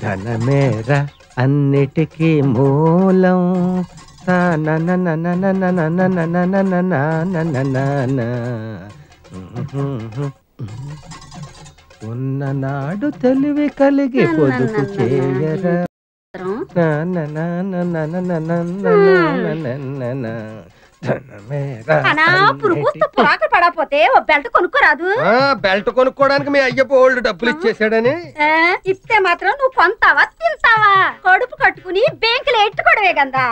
ధనమేరా అన్నిటికీ మూలం. ఉన్ననాడు తెలివి కలిగి పొదుపు చేయరా. పడపోతే ఓ బెల్ట్ కొనుక్కోరాదు. బెల్ట్ కొనుక్కోడానికి మీ అయ్య బోల్డ్ డబ్బులు ఇచ్చేసాడని. ఇస్తే మాత్రం నువ్వు కొంటావా తింటావా? కడుపు కట్టుకుని బ్యాంకులో ఎట్టుకోవడమే కదా.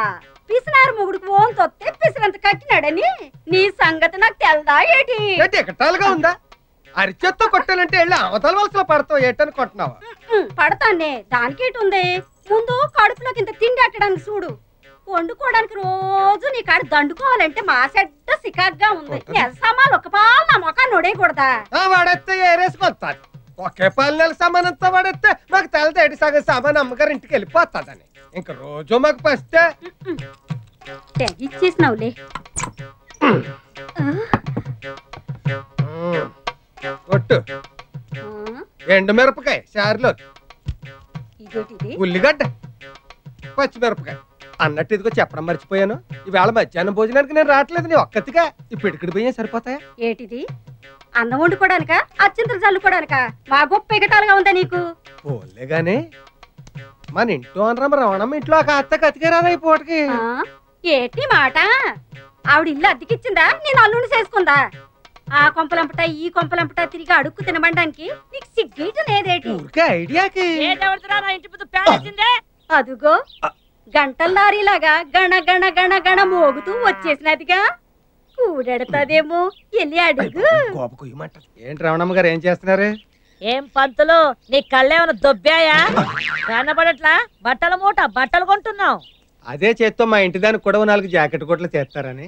పిసినారు మొగుడికి ఓన్ తొత్తే పిసినంత కట్టినాడని నీ సంగతి నాకు తెల్దా ఏటి? ఎకటాలుగా ఉందా? అరిచేత్తో కొట్టాలంటే వెళ్ళి అవతల వలసలో పడతావు ఏటని కొట్టినావా? పడతానే, దానికేటి ఉంది. ముందు కడుపులోకి ఇంత తిండి అట్టడానికి చూడు. వండుకోవడానికి రోజు నీ కాడ దండుకోవాలంటే మా సెడ్డ సికాగ్గా ఉంది. సామాన్లు ఒక పాలు నా మొఖాన్ని నొడేయకూడదా? వాడెత్తే ఏరేసుకొస్తాడు. ఒకే పాలు నెల సామానంతా వాడెత్తే మాకు తెలదేటి సగం సామాన్ అమ్మగారు ఇంటికి వెళ్ళిపోతాడని. ఇంక రోజు మాకు పస్తే ఇచ్చేసినావులే. కొట్టు. ఎండుమిరపకాయ చారులో, ఉల్లిగడ్డ, పచ్చిమిరపకాయ అన్నట్టు ఇదిగో చెప్పడం మర్చిపోయాను. ఈవేళ మధ్యాహ్నం భోజనానికి నేను రావట్లేదు. నీ ఒక్కతిగా ఇప్పుడు ఇక్కడికి పోయా సరిపోతాయా? ఏటిది? అన్నం వండుకోవడానికా అచ్చింతలు చల్లుకోవడానికా? మా గొప్ప ఎగటాలుగా ఉందా నీకు? పోలే గాని మన ఇంట్లో అనరమ్మ రవణమ్మ ఇంట్లో ఒక అత్త కతికేరాదా ఈ పూటకి? ఏటి మాట? ఆవిడ ఇల్లు అద్దెకిచ్చిందా? నేను అల్లుండి చేసుకుందా? ఆ కొంపలంపట ఈ కొంపలంపట తిరిగి అడుక్కు తినబడడానికి నీకు సిగ్గేట లేదేటి? ఐడియాకి అదుగో గంటల లారీలాగా గణ గణ గణ గణ మోగుతూ వచ్చేసినదిగా. కూడెడతాదేమో వెళ్ళి అడుగు. ఏంటి రవణమ్మ గారు ఏం చేస్తున్నారు? ఏం పంతులు నీ కళ్ళేమన్నా దొబ్బాయా? కనబడట్లా? బట్టల మూట బట్టలు కొంటున్నావు. అదే చేత్తో మా ఇంటి దానికి కూడా 4 జాకెట్ కోట్లు చేస్తారని.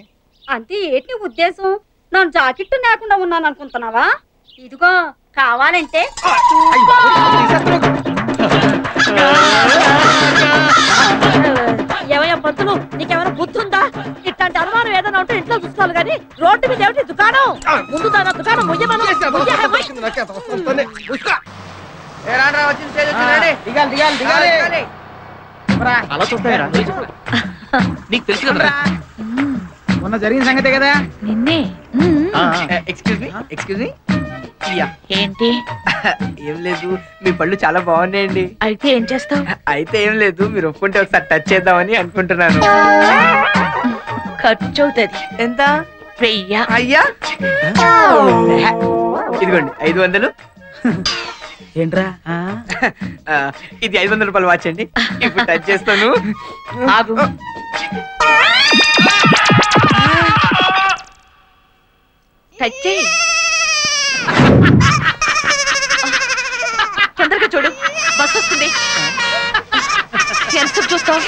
అంతే ఏంటి ఉద్దేశం? నన్ను జాకెట్ లేకుండా ఉన్నాను అనుకుంటున్నావా? ఇదిగో కావాలంటే ఏమయ్యా పంతులు నీకేమైనా బుద్ధి ఉందా? ఇట్లాంటి అనుమానం ఏదైనా ఉంటే ఇంట్లో చూసుకోవాలి కానీ రోడ్డు మీద ఏమిటి దుకాణం? ముందు దాని దుకాణం నీకు తెలుసు కదా మొన్న జరిగిన సంగతే కదా. నిన్నే ఎక్స్క్యూజ్ మీ. ఏంటి? ఏం లేదు, మీ పళ్ళు చాలా బాగున్నాయండి. అయితే ఏం చేస్తావు? అయితే ఏం లేదు, మీరు ఒప్పుకుంటే ఒకసారి టచ్ చేద్దామని అనుకుంటున్నాను. ఖర్చు అవుతుంది. ఎంత? 1000. అయ్యా ఇదిగోండి 500. ఏంట్రా ఇది 500 రూపాయలు వాచ్ అండి. ఇప్పుడు టచ్ చేస్తాను. ఆగు. టచ్ చేయి. తొందరగా చూడు, బస్ వస్తుంది. ఎంత చూస్తావు?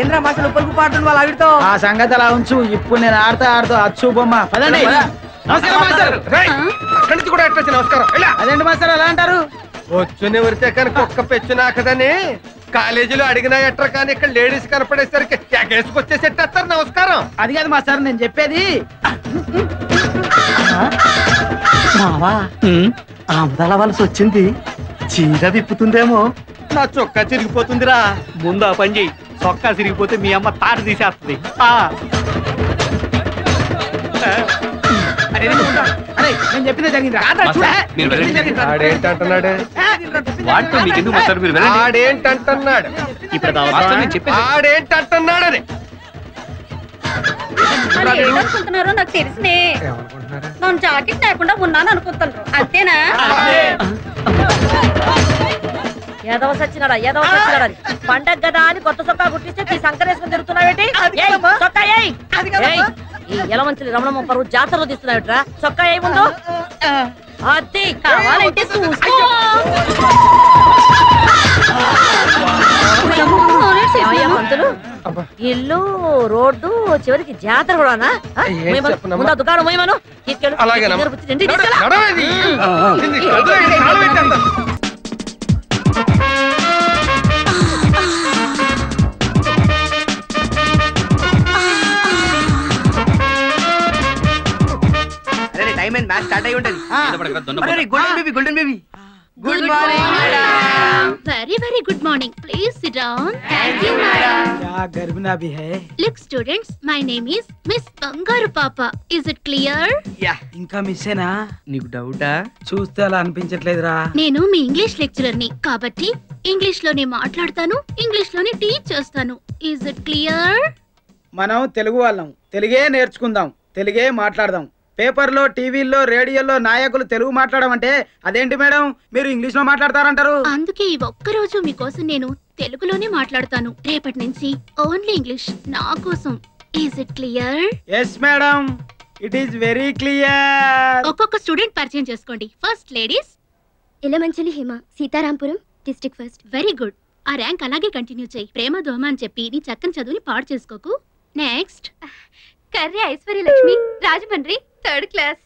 ఏంద్రా మాటలు పలుకు పాటలు వాళ్ళ ఆవిడతో? ఆ సంగతి అలా ఉంచు. ఇప్పుడు నేను ఆడుతూ అచ్చు బొమ్మ. పదండి. అదేంటి మాస్టర్ అలా అంటారు? వచ్చుని ఉరితే కనుక ఒక్క పెచ్చు నాకదని కాలేజీలో అడిగినా ఎట్రా, కానీ ఇక్కడ లేడీస్ కనపడేసరికి ఎగేసుకొచ్చేసేటేస్తారు. నమస్కారం. అది కాదు మాస్టర్ నేను చెప్పేది. ఆమదాల వలస వచ్చింది, చీర విప్పుతుందేమో. నా చొక్కా చిరిగిపోతుందిరా. ముందు ఆ పని చెయ్యి, చొక్కా చిరిగిపోతే మీ అమ్మ తాట తీసేస్తుంది. నేను చెప్పిందే జరిగింది. ఆడేంటంటున్నాడు? ఆడేంటంటున్నాడు? ఆడేంటంటున్నాడని ఏమనుకుంటున్నారో నాకు తెలిసినే. నన్ను జాకెట్ లేకుండా ఉన్నాను అనుకుంటున్నారు అంతేనా? ఏదవ సచ్చినాడా ఏదవ సచ్చినాడా? పండగ కదా అని కొత్త చొక్కా కుట్టిస్తే ఈ సంకరేసుకుని తిరుగుతున్నావేటి? చొక్కా ఈ ఎలమంచిలి రమణమ్మ పరువు జాతరలో తీస్తున్నావుట్రా. చొక్కా ఏ ముందు అది కావాలంటే చూసుకో. పంతులు ఇల్లు రోడ్డు చివరికి జాతర కూడానా? ముందు దుకాణం పోయమను తీసుకెళ్ళు. టైం అయింది, మ్యాచ్ స్టార్ట్ అయి ఉంటది. Golden baby Good morning, madam. Very good morning. Please sit down. Thank you, madam. क्या गर्मिना भी है. Look, students, my name is Miss Bangaru Papa. Is it clear? Yeah. ఇంకా మిస్సేనా? నీకు డౌటా? చూస్తే అలా అనిపించట్లేదురా. నేను మీ ఇంగ్లీష్ లెక్చరర్ ని కాబట్టి ఇంగ్లీష్ లోనే మాట్లాడతాను, ఇంగ్లీష్ లోనే టీచ్ చేస్తాను. Is it clear? మనం తెలుగు వాళ్ళం, తెలుగే నేర్చుకుందాం, తెలుగే మాట్లాడదాం. పేపర్లో, టీవీల్లో, రేడియోలో నాయకులు తెలుగు మాట్లాడమంటే అదేంటి మేడం మీరు ఇంగ్లీష్ లో మాట్లాడతారంటారు? అందుకే ఈ ఒక్కరోజు మీకోసం నేను తెలుగులోనే మాట్లాడతాను. రేపటి నుంచి ఓన్లీ ఇంగ్లీష్ నా కోసం. Is it clear? Yes madam, it is very clear. ఒక్కొక్క స్టూడెంట్ పరిచయం చేసుకోండి. First ladies. Ilamanchili Hima, Sitarampuram, district first. Very good. ఆ ర్యాంక్ అలాగే కంటిన్యూ చేయి. ప్రేమ దోమ అని చెప్పి నీ చక్కని చదువుని పాడు చేసుకోకు. Next Karri Aishwarya Lakshmi, Rajahmundry, 3rd class.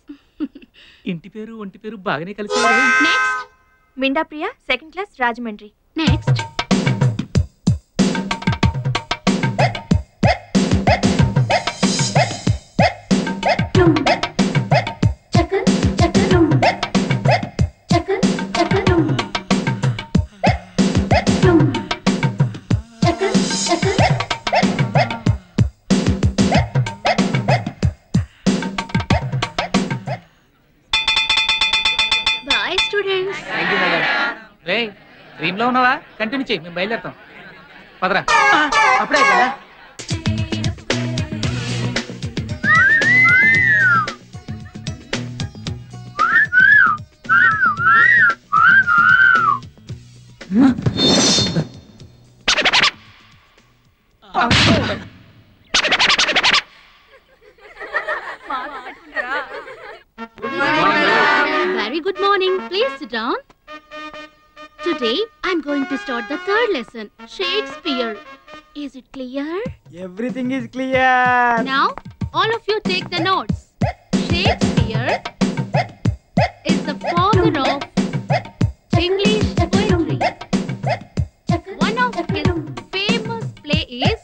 ఇంటి పేరు ఒంటి పేరు బాగానే కలిసారు. Next Minda Priya, 2nd class, Rajahmundry. Next boy students. Thank you madam. రే డ్రీమ్ లో ఉన్నావా? కంటిన్యూ చేయి, మేము బయలుదేరుతాం. పదరా. అప్పుడే కదా. Very good morning. Please sit down. Today I'm going to start the 3rd lesson, Shakespeare. Is it clear? Everything is clear. Now all of you take the notes. Shakespeare is the father of English poetry. One of his famous play is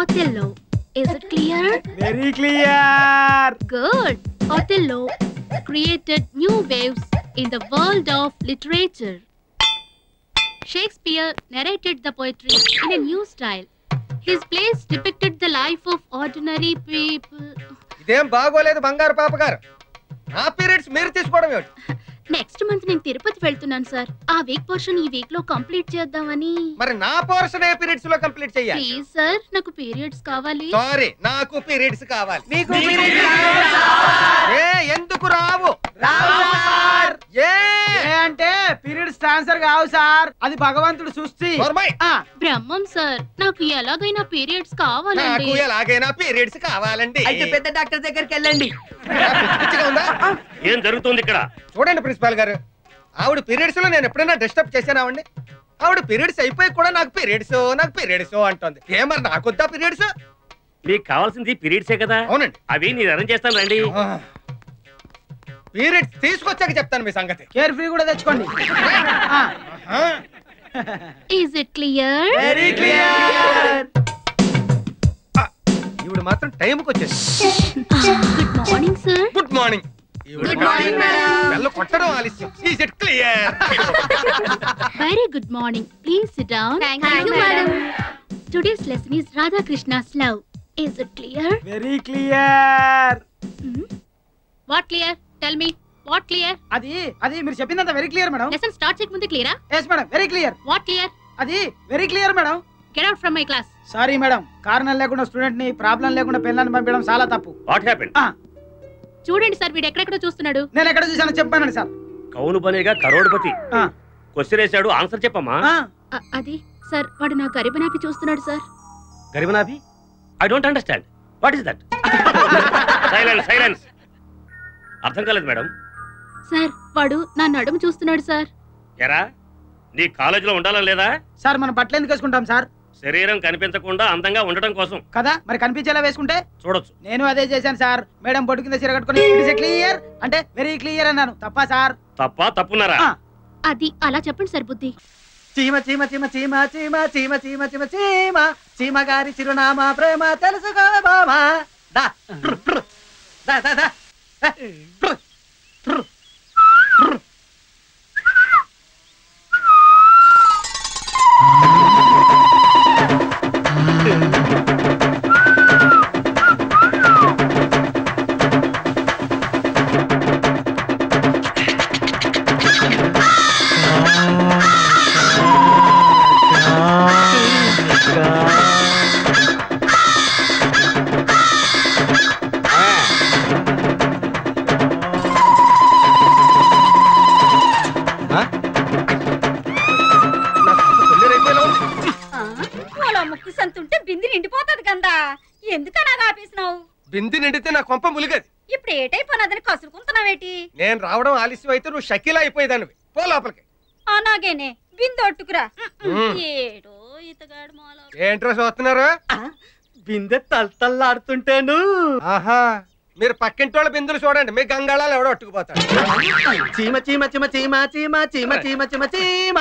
Othello. Is it clear? Very clear. Good. Othello created new waves in the world of literature. Shakespeare narrated the poetry in a new style. His plays depicted the life of ordinary people. ఇదేం బాగోలేదు బంగారు పాప గారు. నా periods మీరు తీసుకోవడం ఏమిటి? Next month నేను తిరుపతి వెళ్తున్నాను సార్. ఆ వీక్ పోర్షన్ ఈ వీక్ లో కంప్లీట్ చేద్దామని. మరి నా పోర్షన్ ఏ పీరియడ్స్ లో కంప్లీట్ చేయాలి? ప్లీజ్ సార్, నాకు పీరియడ్స్ కావాలి. సారీ, నాకు పీరియడ్స్ కావాలి. నీకు ఏ ఎందుకు రావు? ఏ అంటే పీరియడ్స్ ట్రాన్స్ఫర్ కావు సార్, అది భగవంతుడు సృష్టి. నోర్మై. బ్రహ్మం సార్, నాకు ఎలాగైనా పీరియడ్స్ కావాలండి. నాకు ఎలాగైనా పీరియడ్స్ కావాలండి. అయితే పెద్ద డాక్టర్ దగ్గరికి వెళ్ళండి. పిచ్చిగా ఉందా? ఏం జరుగుతుంది ఇక్కడ? చూడండి ప్రిన్సిపాల్ గారు, ఆవిడ పీరియడ్స్ లో నేను ఎప్పుడైనా డిస్టర్బ్ చేశానావండి? ఆవిడ పీరియడ్స్ అయిపోయి కూడా నాకు పీరియడ్స్ అంటుంది. ఏమన్నా నాకొద్దా పీరియడ్స్? మీకు కావాల్సింది పీరియడ్సే కదా? అవునండి. అవి నేను అరేంజ్ చేస్తాను రండి. పీరియడ్స్ తీసుకొచ్చాక చెప్తాను మీ సంగతి. కేర్ ఫ్రీ కూడా తెచ్చుకోండి. Is it clear? Very clear. ఈవిడ మాత్రం టైంకి వచ్చేసి. Good morning sir. Good morning. Good morning, madam. బెల్ల కొట్టడం ఆలస్యం. Is it clear? Very good morning. Please sit down. Thank you, madam. Today's lesson is Radha Krishna's love. Is it clear? Very clear. What clear? Tell me. What clear? అది మీరు చెప్పిందంత very clear madam. Lesson start చేయకముందే clear ఆ? Yes madam, very clear. What clear? అది very clear madam. Get out from my class. Sorry madam, కారణం లేకుండా student ని problem లేకుండా పిల్లల్ని పంపించడం చాలా తప్పు. What happen? చూడండి సార్, వీడు ఎక్కడెక్కడో చూస్తున్నాడు. నేను ఎక్కడ చూసానో చెప్పానండి సార్. కౌను బనేగా కరోడ్పతి. ఆ, క్వశ్చన్ వేసాడు, ఆన్సర్ చెప్పమ్మా. ఆ, అది సార్, వాడు నా గరిబనాపి చూస్తున్నాడు సార్. గరిబనాభి? I don't understand. What is that? Silence. అర్థం కాలేదు మేడం. సార్, వాడు నా నడుము చూస్తున్నాడు సార్. ఎరా, నీ కాలేజీలో ఉండాలని లేదా? సార్ మనం బట్టలు ఎందుకు వేసుకుంటాం సార్? శరీరం కనిపించకుండా అందంగా ఉండటం కోసం కదా, మరి కనిపించేలా వేసుకుంటే. చూడొచ్చు. నేను అదే చేశాను సార్. మేడం బొట్టు కింద చీర కట్టుకుని ఇట్స్ క్లియర్ అంటే వెరీ క్లియర్ అన్నాను. తప్పా సార్? తప్పున్నారా? అది అలా చెప్పండి సార్. బుద్ధి. చీమ చీమ చీమ చీమ చీమ చీమ చీమ చీమ చీమ చీమ గారి చిరునామా ప్రేమ తెలుసుకో బామా. దా దా దా దా. ఎందుకనా ఆపేసినావు? బింది నిండితే నా కొంప ములిగది. ఇప్పుడు ఏటైపోయినదని కసురుకుంటున్నావేటి? నేను రావడం ఆలస్యం అయితే నువ్వు షకీలా అయిపోయేదానివి. పో లోపలికి. అలాగేనే బిందొట్టుకురా. ఏడో ఇతగాడు మాల. ఏంట్రా చూస్తున్నారు? బిందె తల్తల్లాడుతుంటాను. ఆహా, మీరు పక్కింటి వాళ్ళ బిందులు చూడండి, మీ గంగాళాలు ఎవడో అట్టుకుపోతాడు. చీమ చీమ చీమ చీమ చీమ చీమ చీమ చీమ చీమ